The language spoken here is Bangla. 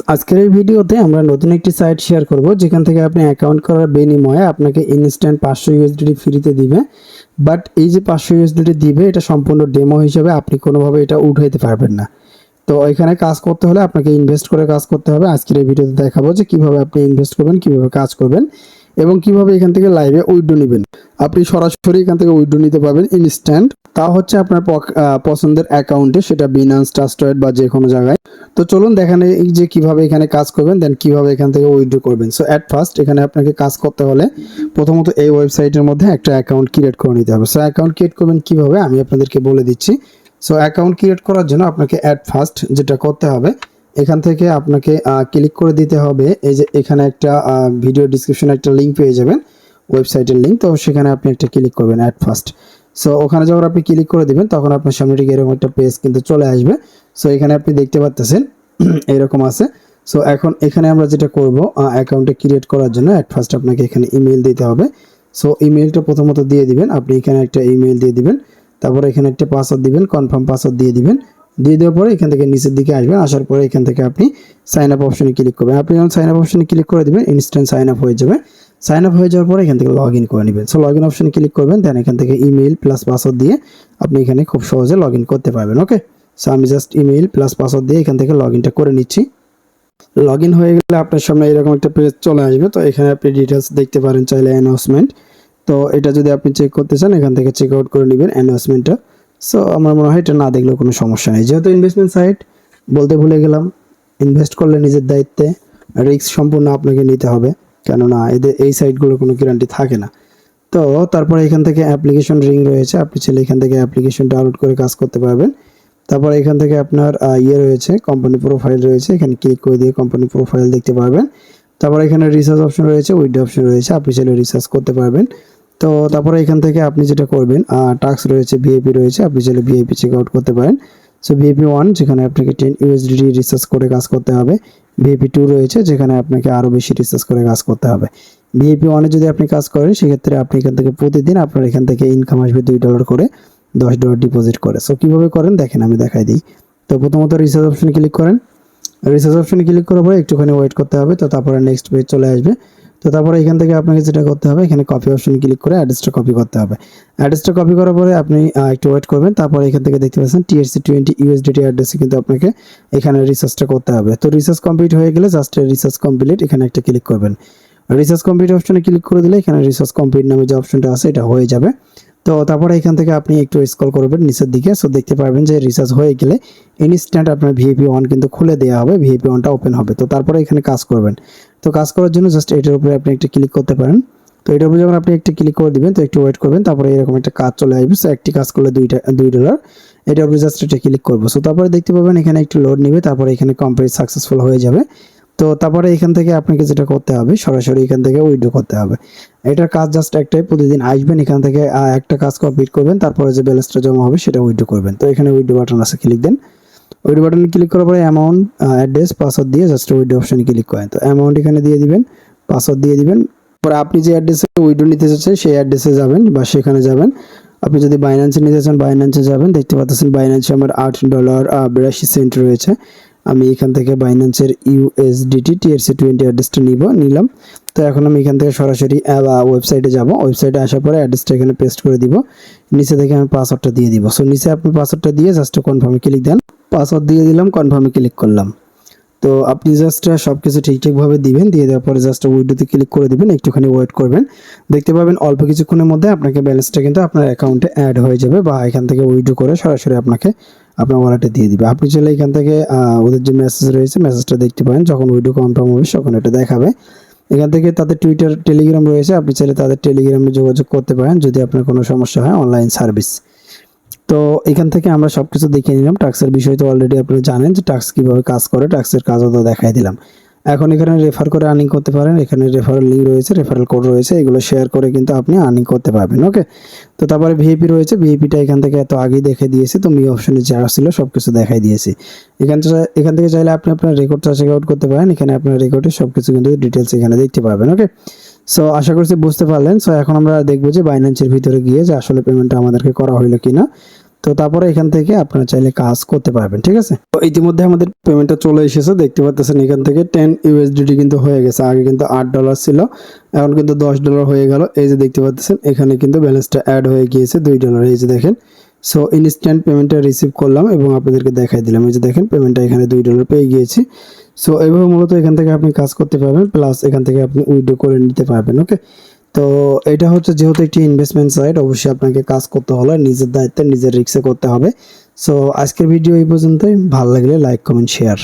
আজকের এই ভিডিওতে আমরা নতুন একটি সাইট শেয়ার করব যেখান থেকে আপনি অ্যাকাউন্ট করার বিনিময়ে আপনাকে ইনস্ট্যান্ট 500 ইউএসডিটি ফ্রিতে দিবে। বাট এই যে 500 ইউএসডিটি দিবে এটা সম্পূর্ণ ডেমো হিসেবে, আপনি কোনোভাবে এটা উঠাইতে পারবেন না। তো এখানে কাজ করতে হলে আপনাকে ইনভেস্ট করে কাজ করতে হবে। আজকের এই ভিডিওতে দেখাবো যে কিভাবে আপনি ইনভেস্ট করবেন, কিভাবে কাজ করবেন এবং কিভাবে এখান থেকে লাইভে উইথড্র নেবেন। আপনি সরাসরি এখান থেকে উইথড্র নিতে পারবেন ইনস্ট্যান্ট, তা হচ্ছে আপনার পছন্দের অ্যাকাউন্টে, সেটা বিনান্স, ট্রাস্টেড বা যে কোনো জায়গায়। তো চলুন দেখান এই যে কিভাবে এখানে কাজ করবেন, দেন কিভাবে এখান থেকে উইথড্র করবেন। সো অ্যাট ফার্স্ট এখানে আপনাকে কাজ করতে হলে প্রথমত এই ওয়েবসাইটের মধ্যে একটা অ্যাকাউন্ট ক্রিয়েট করে নিতে হবে। সো অ্যাকাউন্ট ক্রিয়েট করবেন কিভাবে আমি আপনাদেরকে বলে দিচ্ছি। সো অ্যাকাউন্ট ক্রিয়েট করার জন্য আপনাকে অ্যাট ফার্স্ট যেটা করতে হবে, এখান থেকে আপনাকে ক্লিক করে দিতে হবে। এই যে এখানে একটা ভিডিও ডিসক্রিপশনে একটা লিঙ্ক পেয়ে যাবেন, ওয়েবসাইটের লিঙ্ক। তো সেখানে আপনি একটা ক্লিক করবেন অ্যাট ফার্স্ট। সো ওখানে যখন আপনি ক্লিক করে দিবেন তখন আপনার সামনে ঠিক এরকম একটা পেজ কিন্তু চলে আসবে। সো এখানে আপনি দেখতে পাচ্ছেন এরকম আছে। সো এখন এখানে আমরা যেটা করব, অ্যাকাউন্টে ক্রিয়েট করার জন্য অ্যাট ফার্স্ট আপনাকে এখানে ইমেল দিতে হবে। সো ইমেলটা প্রথমত দিয়ে দিবেন, আপনি এখানে একটা ইমেল দিয়ে দিবেন, তারপরে এখানে একটা পাসওয়ার্ড দিবেন, কনফার্ম পাসওয়ার্ড দিয়ে দিবেন। দিয়ে দেওয়ার পরে এখান থেকে নিচের দিকে আসবেন, আসার পরে এখান থেকে আপনি সাইন আপ অপশনে ক্লিক করবেন। আপনি যখন সাইন আপ অপশনে ক্লিক করে দিবেন ইনস্ট্যান্ট সাইন আপ হয়ে যাবে। সাইন আপ হয়ে যাওয়ার পরে এখান থেকে লগ ইন করে নেবেন। সো লগ ইন অপশনে ক্লিক করবেন, দেন এখান থেকে ইমেল প্লাস পাসওয়ার্ড দিয়ে আপনি এখানে খুব সহজে লগ ইন করতে পারবেন। ওকে, সো আমি জাস্ট ইমেল প্লাস পাসওয়ার্ড দিয়ে এখান থেকে লগ ইনটা করে নিচ্ছি। লগ ইন হয়ে গেলে আপনার সামনে এরকম একটা পেজ চলে আসবে। তো এখানে আপনি ডিটেলস দেখতে পারেন চাইলে, অ্যানাউন্সমেন্ট। তো এটা যদি আপনি চেক করতে চান এখান থেকে চেক আউট করে নেবেন অ্যানাউন্সমেন্টটা। সো আমার মনে হয় এটা না দেখলেও কোনো সমস্যা নেই, যেহেতু ইনভেস্টমেন্ট সাইট বলতে ভুলে গেলাম। ইনভেস্ট করলে নিজের দায়িত্বে, রিস্ক সম্পূর্ণ আপনাকে নিতে হবে, কেননা এদের এই সাইটগুলোর কোনো গ্যারান্টি থাকে না। তো তারপরে এখান থেকে অ্যাপ্লিকেশন রিং রয়েছে, আপনি চাইলে এখান থেকে অ্যাপ্লিকেশন ডাউনলোড করে কাজ করতে পারবেন। তারপরে এখান থেকে আপনার রয়েছে, কোম্পানি প্রোফাইল রয়েছে, এখানে ক্লিক করে দিয়ে কোম্পানি প্রোফাইল দেখতে পারবেন। তারপরে এখানে রিসার্চ অপশন রয়েছে, উইথড্র অপশন রয়েছে, আপনি চাইলে রিসার্চ করতে পারবেন। তো তারপরে এখান থেকে আপনি যেটা করবেন, টাস্ক রয়েছে, ভিআইপি রয়েছে, আপনি চাইলে ভিআইপি চেক আউট করতে পারেন। সো ভিআইপি 1 যেখানে আপনাকে 10 ইউএসডিটি রিসার্চ করে কাজ করতে হবে। ভিআইপি 2 রয়েছে যেখানে আপনাকে আরও বেশি রিসার্চ করে কাজ করতে হবে। ভিআইপি 1 যদি আপনি কাজ করেন সেক্ষেত্রে আপনি এখান থেকে প্রতিদিন আপনার এখান থেকে ইনকাম আসবে $2 করে, $10 ডিপোজিট করে। সো কীভাবে করেন দেখেন, আমি দেখাই দিই। তো প্রথমত রিসার্চ অপশনে ক্লিক করেন। রিসার্চ অপশনে ক্লিক করার পরে একটুখানি ওয়েট করতে হবে। তো তারপরে নেক্সট পেজ চলে আসবে। তো তারপরে এখান থেকে আপনাকে যেটা করতে হবে, এখানে কপি অপশনে ক্লিক করে অ্যাড্রেসটা কপি করতে হবে। অ্যাড্রেসটা কপি করার পরে আপনি একটু ওয়েট করবেন। তারপরে এখান থেকে দেখতে পাচ্ছেন TRC20 USDT অ্যাড্রেসে কিন্তু আপনাকে এখানে রিসার্চটা করতে হবে। তো রিসার্চ কমপ্লিট হয়ে গেলে জাস্ট রিসার্চ কমপ্লিট এখানে একটা ক্লিক করবেন। রিসার্চ কমপ্লিট অপশনে ক্লিক করে দিলে এখানে রিসার্চ কমপ্লিট নামে যে অপশনটা আছে এটা হয়ে যাবে। তো তারপরে এখান থেকে আপনি একটু স্ক্রল করবেন নিচের দিকে। সো দেখতে পারবেন যে রিসার্চ হয়ে গেলে ইনস্ট্যান্ট আপনার ভিআইপি 1 কিন্তু খুলে দেওয়া হবে, ভিআইপি 1টা ওপেন হবে। তো তারপরে এখানে কাজ করবেন। তো কাজ করার জন্য জাস্ট এটার উপরে আপনি একটা ক্লিক করতে পারেন। তো এটার উপরে যখন আপনি একটা ক্লিক করে দিবেন তো একটু ওয়েট করবেন, তারপরে এরকম একটা কাজ চলে আসবে। সো একটি কাজ করলে $2। এটার উপরে জাস্ট একটা ক্লিক করবো। সো তারপরে দেখতে পাবেন এখানে একটু লোড নেবে, তারপরে এখানে কমপ্লিট সাকসেসফুল হয়ে যাবে। তো তারপরে এখান থেকে আপনাকে যেটা করতে হবে, সরাসরি এখান থেকে উইথড্র করতে হবে। এটার কাজ জাস্ট একটাই, প্রতিদিন আসবেন এখান থেকে একটা কাজ কমপ্লিট করবেন, তারপরে যে ব্যালেন্সটা জমা হবে সেটা উইথড্র করবেন। তো এখানে উইথড্র বাটন আছে, ক্লিক দেন। উইথড্র বাটনে ক্লিক করার পরে অ্যামাউন্ট, অ্যাড্রেস, পাসওয়ার্ড দিয়ে জাস্ট উইথড্র অপশনে ক্লিক করেন। তো অ্যামাউন্ট এখানে দিয়ে দিবেন, পাসওয়ার্ড দিয়ে দিবেন। পরে আপনি যে অ্যাড্রেসে উইথড্র নিতে চাচ্ছেন সেই অ্যাড্রেসে যাবেন বা সেখানে যাবেন। আপনি যদি বাইন্যান্সে নিতে চান বাইন্যান্সে যাবেন। দেখতে পাচ্ছেন বাইন্যান্সে আমার $8.82 রয়েছে। আমি এখান থেকে বাইন্যান্সের USDT TRC20 অ্যাড্রেসটা নিলাম। তো এখন আমি এখান থেকে সরাসরি ওয়েবসাইটে যাব। ওয়েবসাইটে আসার পরে অ্যাড্রেসটা এখানে পেস্ট করে দিব। নিচে থেকে আমি পাসওয়ার্ডটা দিয়ে দিব। সো নিচে আপনি পাসওয়ার্ডটা দিয়ে জাস্ট কনফার্মে ক্লিক দেন। পাসওয়ার্ড দিয়ে দিলাম, কনফার্মে ক্লিক করলাম। তো আপনি জাস্ট সব কিছু ঠিকঠাকভাবে দিবেন, দিয়ে দেওয়ার পরে জাস্ট উইথড্রোতে ক্লিক করে দিবেন, একটুখানি ওয়েট করবেন। দেখতে পাবেন অল্প কিছুক্ষণের মধ্যে আপনাকে ব্যালেন্সটা কিন্তু আপনার অ্যাকাউন্টে অ্যাড হয়ে যাবে, বা এখান থেকে উইথড্রো করে সরাসরি আপনাকে আপনার ওয়ালেটে দিয়ে দিবে। আপনি চাইলে এখান থেকে ওদের যে মেসেজ রয়েছে মেসেজটা দেখতে পারেন, যখন উইথড্রো কনফার্ম হবে তখন এটা দেখাবে। এখান থেকে তাদের টুইটার, টেলিগ্রাম রয়েছে, আপনি চাইলে তাদের টেলিগ্রামে যোগাযোগ করতে পারেন যদি আপনার কোনো সমস্যা হয়, অনলাইন সার্ভিস। তো এখান থেকে আমরা সবকিছু দেখে নিলাম। টাস্কের বিষয় তো অলরেডি আপনি জানেন যে টাস্ক কিভাবে কাজ করে, টাস্কের কাজও তো দেখাই দিলাম। এখন এখানে রেফার করে আর্নিং করতে পারেন। এখানে রেফারেল লিঙ্ক রয়েছে, রেফারেল কোড রয়েছে, এগুলো শেয়ার করে কিন্তু আপনি আর্নিং করতে পারবেন। ওকে, তো তারপরে ভিআইপি রয়েছে, ভিআইপিটা এখান থেকে এত আগেই দেখে দিয়েছি। তো মি অপশনে যা ছিল সব কিছু দেখাই দিয়েছি। এখান থেকে চাইলে আপনি আপনার রেকর্ডটা চেক আউট করতে পারেন। এখানে আপনার রেকর্ডে সব কিছু কিন্তু ডিটেলস এখানে দেখতে পারবেন। ওকে, সো আশা করছি বুঝতে পারলেন। সো এখন আমরা দেখবো যে বাইন্যান্সের ভিতরে গিয়ে যে আসলে পেমেন্টটা আমাদেরকে করা হইলো কিনা। তো তো তারপরে এখান থেকে আপনারা চাইলে কাজ করতে পারবেন, ঠিক আছে। তো ইতিমধ্যে আমাদের পেমেন্টটা চলে এসেছে, দেখতে পাচ্ছেন এখান থেকে 10 ইউএসডিটি কিন্তু হয়ে গেছে। আগে কিন্তু $8 ছিল, এখন কিন্তু $10 হয়ে গেল। এই যে দেখতে পাচ্ছেন এখানে কিন্তু ব্যালেন্সটা অ্যাড হয়ে গিয়েছে $2, এই যে দেখেন। সো ইনস্ট্যান্ট পেমেন্টটা রিসিভ করলাম এবং আপনাদেরকে দেখাই দিলাম, এই যে দেখেন পেমেন্টটা এখানে $2 পেয়ে গিয়েছি। সো এইভাবে মূলত এখান থেকে আপনি কাজ করতে পারবেন, প্লাস এখান থেকে আপনি উইথড্র করে নিতে পারবেন। ওকে, তো এটা হচ্ছে যেহেতু একটি ইনভেস্টমেন্ট সাইট, অবশ্যই আপনাকে কাজ করতে হলে নিজের দায়িত্বে নিজের রিস্কে করতে হবে। সো আজকের ভিডিও এই পর্যন্তই, ভালো লাগলে লাইক কমেন্ট শেয়ার।